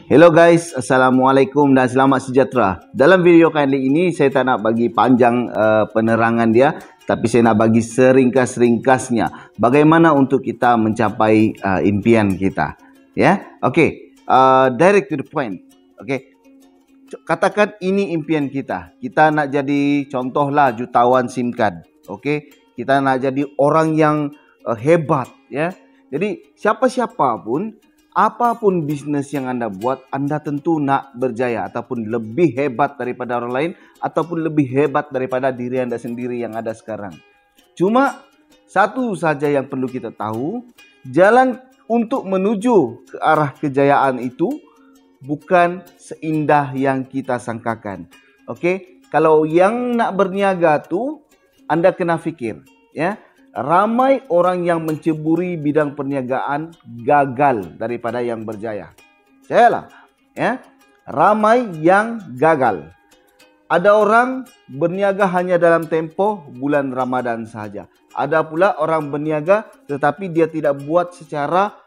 Hello guys, Assalamualaikum dan selamat sejahtera. Dalam video kali ini saya tak nak bagi panjang penerangan dia, tapi saya nak bagi seringkas-ringkasnya bagaimana untuk kita mencapai impian kita. Ya, okey. Direct to the point. Okey. Katakan ini impian kita. Kita nak jadi contohlah jutawan SIM card. Okey. Kita nak jadi orang yang hebat, ya. Jadi siapa-siapa pun, apapun bisnes yang anda buat, anda tentu nak berjaya ataupun lebih hebat daripada orang lain ataupun lebih hebat daripada diri anda sendiri yang ada sekarang. Cuma satu saja yang perlu kita tahu, jalan untuk menuju ke arah kejayaan itu bukan seindah yang kita sangkakan. Okey, kalau yang nak berniaga tu anda kena fikir, ya. Ramai orang yang menceburi bidang perniagaan gagal daripada yang berjaya. Percayalah, ya. Ramai yang gagal. Ada orang berniaga hanya dalam tempoh bulan Ramadan sahaja. Ada pula orang berniaga tetapi dia tidak buat secara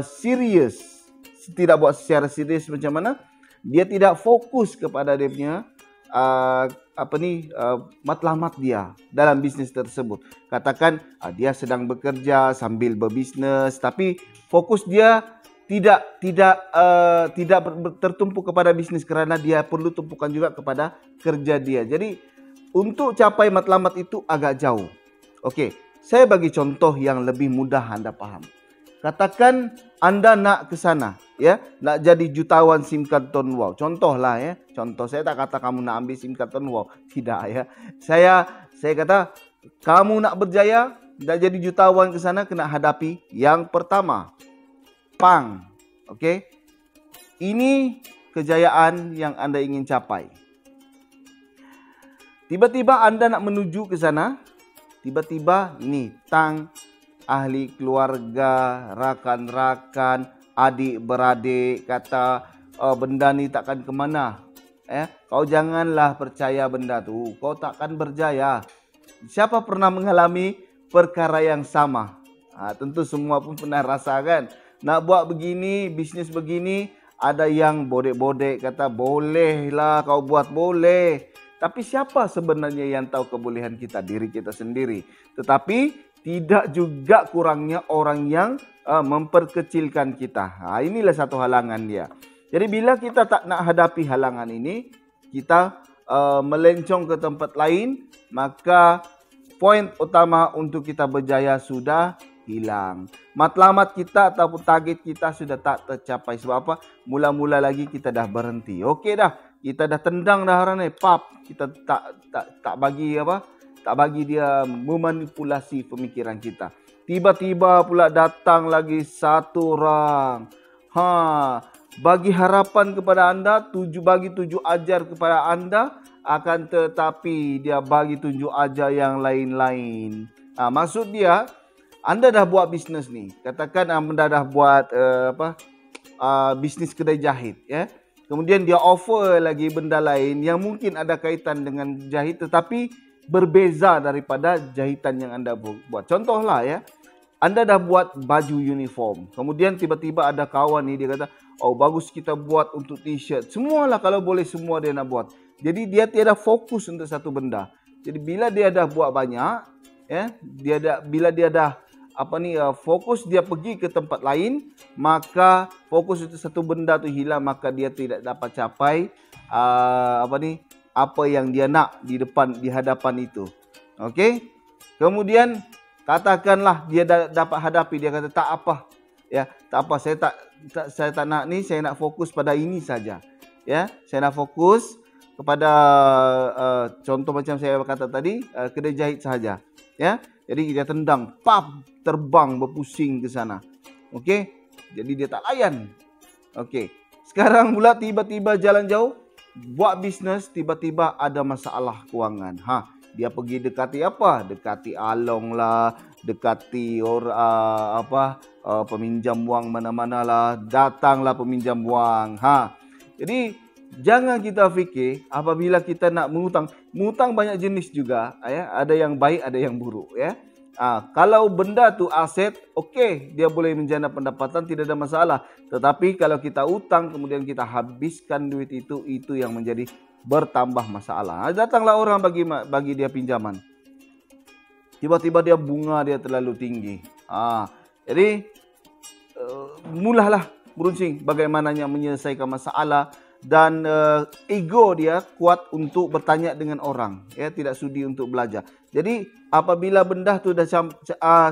serius. Tidak buat secara serius macam mana? Dia tidak fokus kepada dia punya matlamat dia dalam bisnes tersebut. Katakan dia sedang bekerja sambil berbisnes, tapi fokus dia tidak tertumpu kepada bisnes kerana dia perlu tumpukan juga kepada kerja dia. Jadi untuk capai matlamat itu agak jauh. Okey, saya bagi contoh yang lebih mudah anda faham. Katakan anda nak ke sana, ya, nak jadi jutawan SIM card Ton Wow. Contohlah, ya. Contoh, saya tak kata kamu nak ambil SIM card Ton Wow. Tidak, ya. Saya kata kamu nak berjaya, nak jadi jutawan ke sana kena hadapi yang pertama, pang. Okey. Ini kejayaan yang anda ingin capai. Tiba-tiba anda nak menuju ke sana, tiba-tiba ini tang, ahli keluarga, rakan-rakan, adik-beradik kata benda ni takkan ke mana. Kau janganlah percaya benda tu, kau takkan berjaya. Siapa pernah mengalami perkara yang sama? Tentu semua pun pernah rasa kan. Nak buat begini, bisnes begini, ada yang bodek-bodek kata bolehlah kau buat, boleh. Tapi siapa sebenarnya yang tahu kebolehan kita? Diri kita sendiri. Tetapi tidak juga kurangnya orang yang memperkecilkan kita. Inilah satu halangan dia. Jadi bila kita tak nak hadapi halangan ini, kita melencong ke tempat lain, maka poin utama untuk kita berjaya sudah hilang. Matlamat kita ataupun target kita sudah tak tercapai. Sebab apa? Mula-mula lagi kita dah berhenti. Okey dah, kita dah tendang dah orang ni, pap. Kita tak bagi apa? Tak bagi dia memanipulasi pemikiran kita. Tiba-tiba pula datang lagi satu orang. Bagi harapan kepada anda, bagi tunjuk ajar kepada anda, akan tetapi dia bagi tunjuk ajar yang lain-lain. Maksud dia, anda dah buat bisnes ni. Katakan anda dah buat bisnes kedai jahit, ya. Kemudian dia offer lagi benda lain yang mungkin ada kaitan dengan jahit tetapi berbeza daripada jahitan yang anda buat. Contohlah, ya, anda dah buat baju uniform. Kemudian tiba-tiba ada kawan ni dia kata, oh bagus kita buat untuk t-shirt. Semualah kalau boleh semua dia nak buat. Jadi dia tiada fokus untuk satu benda. Jadi bila dia dah buat banyak, ya, bila dia dah fokus dia pergi ke tempat lain, maka fokus untuk satu benda tu hilang, maka dia tidak dapat capai apa yang dia nak di hadapan itu. Okey? Kemudian katakanlah dia dapat hadapi, dia kata tak apa. Ya, tak apa, saya tak nak ni, saya nak fokus pada ini saja. Ya, saya nak fokus kepada contoh macam saya kata tadi, kedai jahit saja. Ya. Jadi dia tendang, pap, terbang berpusing ke sana. Okey? Jadi dia tak layan. Okey. Sekarang pula tiba-tiba jalan jauh, buat bisnes, tiba-tiba ada masalah kewangan. Dia pergi dekati apa? Dekati along lah, dekati peminjam wang mana-mana lah, datanglah peminjam wang. Jadi jangan kita fikir apabila kita nak mengutang banyak jenis juga, ya. Ada yang baik, ada yang buruk, ya. Kalau benda tu aset, okey, dia boleh menjana pendapatan, tidak ada masalah. Tetapi kalau kita utang kemudian kita habiskan duit itu yang menjadi bertambah masalah. Datanglah orang bagi dia pinjaman. Tiba-tiba dia bunga dia terlalu tinggi. Jadi mulahlah beruncing bagaimananya menyelesaikan masalah. Dan ego dia kuat untuk bertanya dengan orang, ya, tidak sudi untuk belajar. Jadi apabila benda tu dah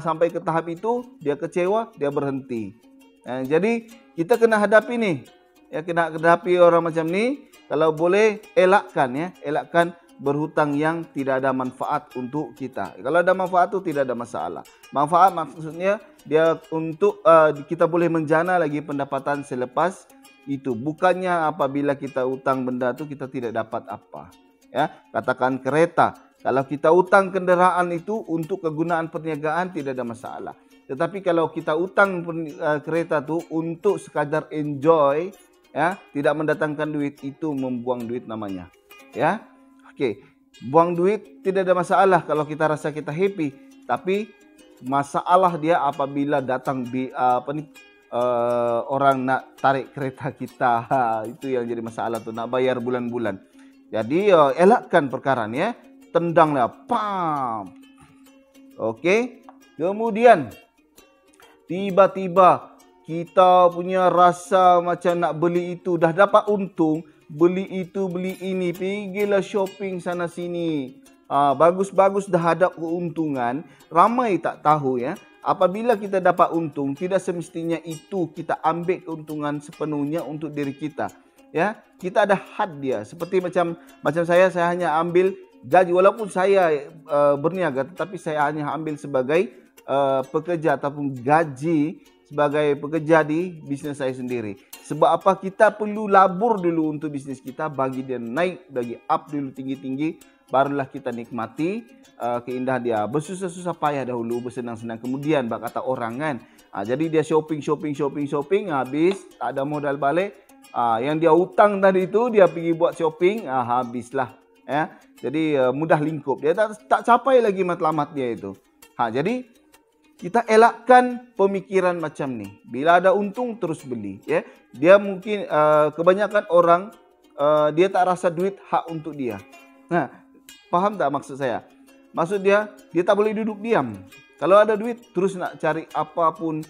sampai ke tahap itu, dia kecewa, dia berhenti. Jadi kita kena hadapi ni, ya, kena hadapi orang macam ni. Kalau boleh elakkan berhutang yang tidak ada manfaat untuk kita. Kalau ada manfaat tu tidak ada masalah. Manfaat maksudnya dia untuk kita boleh menjana lagi pendapatan selepas itu. Bukannya apabila kita utang benda tu kita tidak dapat apa. Ya, katakan kereta. Kalau kita utang kenderaan itu untuk kegunaan perniagaan tidak ada masalah. Tetapi kalau kita utang kereta tu untuk sekadar enjoy, ya, tidak mendatangkan duit, itu membuang duit namanya. Ya. Okey. Buang duit tidak ada masalah kalau kita rasa kita happy, tapi masalah dia apabila datang orang nak tarik kereta kita. Itu yang jadi masalah tu, nak bayar bulan-bulan. Jadi elakkan perkara ni, ya. Tendanglah, pam. Okey. Kemudian tiba-tiba kita punya rasa macam nak beli itu, dah dapat untung, beli itu, beli ini, pergilah shopping sana sini. Bagus-bagus dah ada keuntungan, ramai tak tahu, ya. Apabila kita dapat untung, tidak semestinya itu kita ambil keuntungan sepenuhnya untuk diri kita. Ya, kita ada had dia. Seperti macam saya hanya ambil gaji, walaupun saya berniaga, tetapi saya hanya ambil sebagai pekerja ataupun gaji sebagai pekerja di bisnes saya sendiri. Sebab apa? Kita perlu labur dulu untuk bisnes kita, bagi dia naik, bagi up dulu tinggi-tinggi, barulah kita nikmati keindahan dia. Bersusah-susah payah dahulu, bersenang-senang kemudian, bak kata orang kan. Jadi dia shopping, habis, tak ada modal balik. Yang dia hutang tadi itu, dia pergi buat shopping, habislah. Ya. Jadi mudah lingkup. Dia tak capai lagi matlamat dia itu. Jadi kita elakkan pemikiran macam ni. Bila ada untung terus beli. Ya. Dia mungkin kebanyakan orang dia tak rasa duit hak untuk dia. Faham tak maksud saya? Maksud dia tak boleh duduk diam. Kalau ada duit, terus nak cari apapun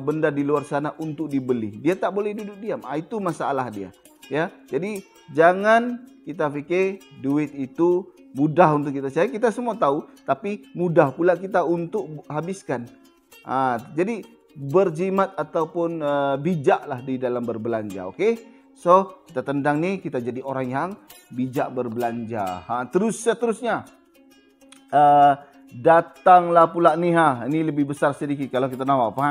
benda di luar sana untuk dibeli. Dia tak boleh duduk diam. Itu masalah dia. Ya, jadi jangan kita fikir duit itu mudah untuk kita cari. Kita semua tahu, tapi mudah pula kita untuk habiskan. Jadi berjimat ataupun bijaklah di dalam berbelanja. Okey? So, kita tendang ni, kita jadi orang yang bijak berbelanja. Seterusnya. Datanglah pula ni, ini lebih besar sedikit kalau kita nampak.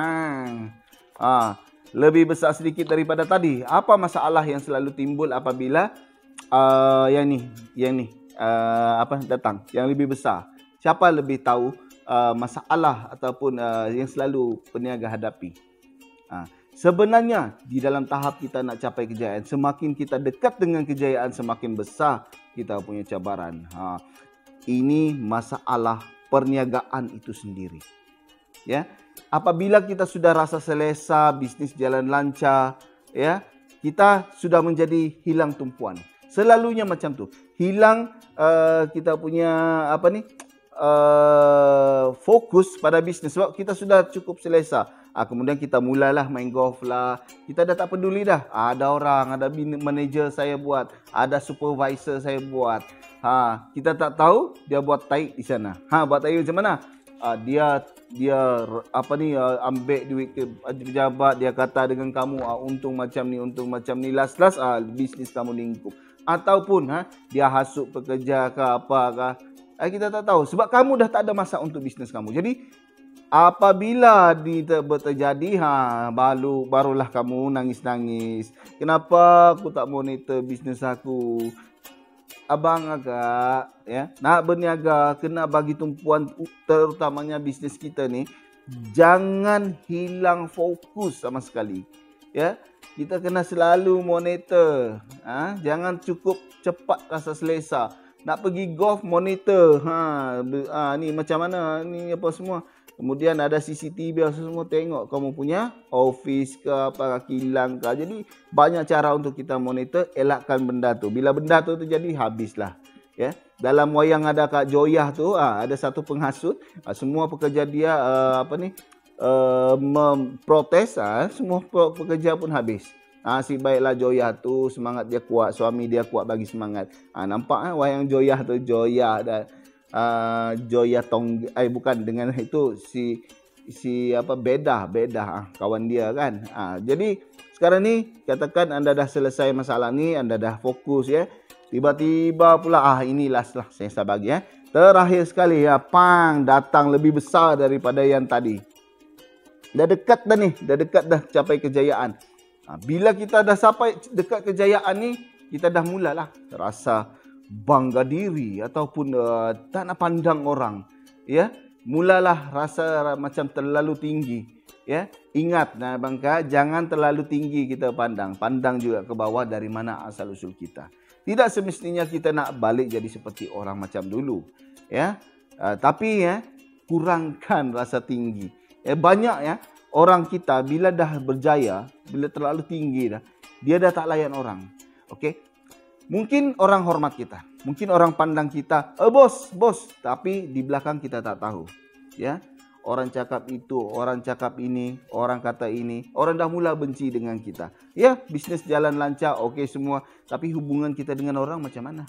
Lebih besar sedikit daripada tadi. Apa masalah yang selalu timbul apabila yang ni datang, yang lebih besar? Siapa lebih tahu masalah ataupun yang selalu peniaga hadapi? Sebenarnya di dalam tahap kita nak capai kejayaan, semakin kita dekat dengan kejayaan, semakin besar kita punya cabaran. Ini masalah perniagaan itu sendiri. Ya, apabila kita sudah rasa selesa, bisnis jalan lancar, ya, kita sudah menjadi hilang tumpuan. Selalunya macam tu. Hilang kita punya fokus pada bisnis sebab kita sudah cukup selesa. Kemudian kita mulalah main golf lah. Kita dah tak peduli dah. Ada orang, ada manager saya buat, ada supervisor saya buat. Kita tak tahu dia buat taik di sana. Buat taik macam mana? Dia ambil duit ke pejabat, dia kata dengan kamu untung macam ni, last bisnis kamu lingkup. Ataupun dia hasut pekerja ke apa ke. Kita tak tahu sebab kamu dah tak ada masa untuk bisnes kamu. Jadi apabila terjadi, barulah kamu nangis-nangis. Kenapa aku tak monitor bisnes aku? Abang agak, ya, nak berniaga kena bagi tumpuan, terutamanya bisnes kita ni. Jangan hilang fokus sama sekali. Ya, kita kena selalu monitor. Jangan cukup cepat rasa selesa. nak pergi golf monitor. Ni macam mana ni apa semua. Kemudian ada CCTV semua tengok kamu punya office ke apa kilang ke. Jadi banyak cara untuk kita monitor, elakkan benda tu. Bila benda tu terjadi habislah. Ya. Dalam wayang ada Kak Joyah tu ada satu penghasut, semua pekerja dia memprotes, semua pekerja pun habis. Si baiklah Joyah tu, semangat dia kuat, suami dia kuat bagi semangat. Nampak wayang Joyah tu, Joyah dan Joyah Tong, bukan dengan itu si Bedah kawan dia kan. Jadi sekarang ni katakan anda dah selesai masalah ni, anda dah fokus ya. Tiba-tiba pula ini last lah saya bagi ya. Terakhir sekali datang lebih besar daripada yang tadi. Dah dekat dah capai kejayaan. Bila kita dah sampai dekat kejayaan ni, kita dah mulalah terasa bangga diri ataupun tak nak pandang orang, ya. Mulalah rasa macam terlalu tinggi, ya. Ingat bangka, jangan terlalu tinggi kita pandang juga ke bawah dari mana asal usul kita. Tidak semestinya kita nak balik jadi seperti orang macam dulu, ya. Tapi kurangkan rasa tinggi. Banyak orang kita bila dah berjaya, bila terlalu tinggi dah, dia dah tak layan orang. Okey. Mungkin orang hormat kita, mungkin orang pandang kita, bos, tapi di belakang kita tak tahu, ya. Orang cakap itu, orang cakap ini, orang kata ini, orang dah mula benci dengan kita. Ya, bisnes jalan lancar, okey semua, tapi hubungan kita dengan orang macam mana?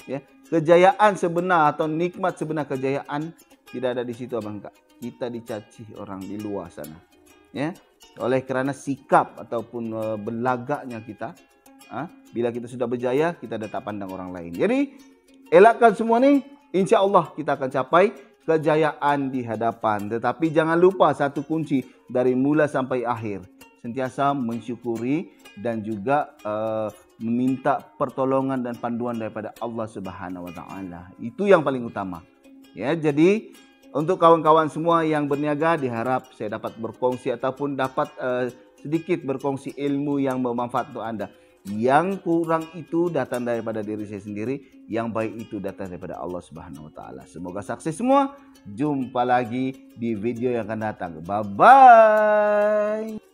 Ya, kejayaan sebenar atau nikmat sebenar kejayaan tidak ada di situ abang kak. Kita dicaci orang di luar sana, ya. Oleh kerana sikap ataupun berlagaknya kita. Bila kita sudah berjaya, kita dah tak pandang orang lain. Jadi, elakkan semua ni, insya Allah kita akan capai kejayaan di hadapan. Tetapi jangan lupa satu kunci dari mula sampai akhir. Sentiasa mensyukuri dan juga meminta pertolongan dan panduan daripada Allah Subhanahu Wa Taala. Itu yang paling utama. Ya, jadi untuk kawan-kawan semua yang berniaga, diharap saya dapat berkongsi ataupun dapat sedikit berkongsi ilmu yang bermanfaat untuk anda. Yang kurang itu datang daripada diri saya sendiri, yang baik itu datang daripada Allah Subhanahu Wa Taala. Semoga sukses semua. Jumpa lagi di video yang akan datang. Bye bye.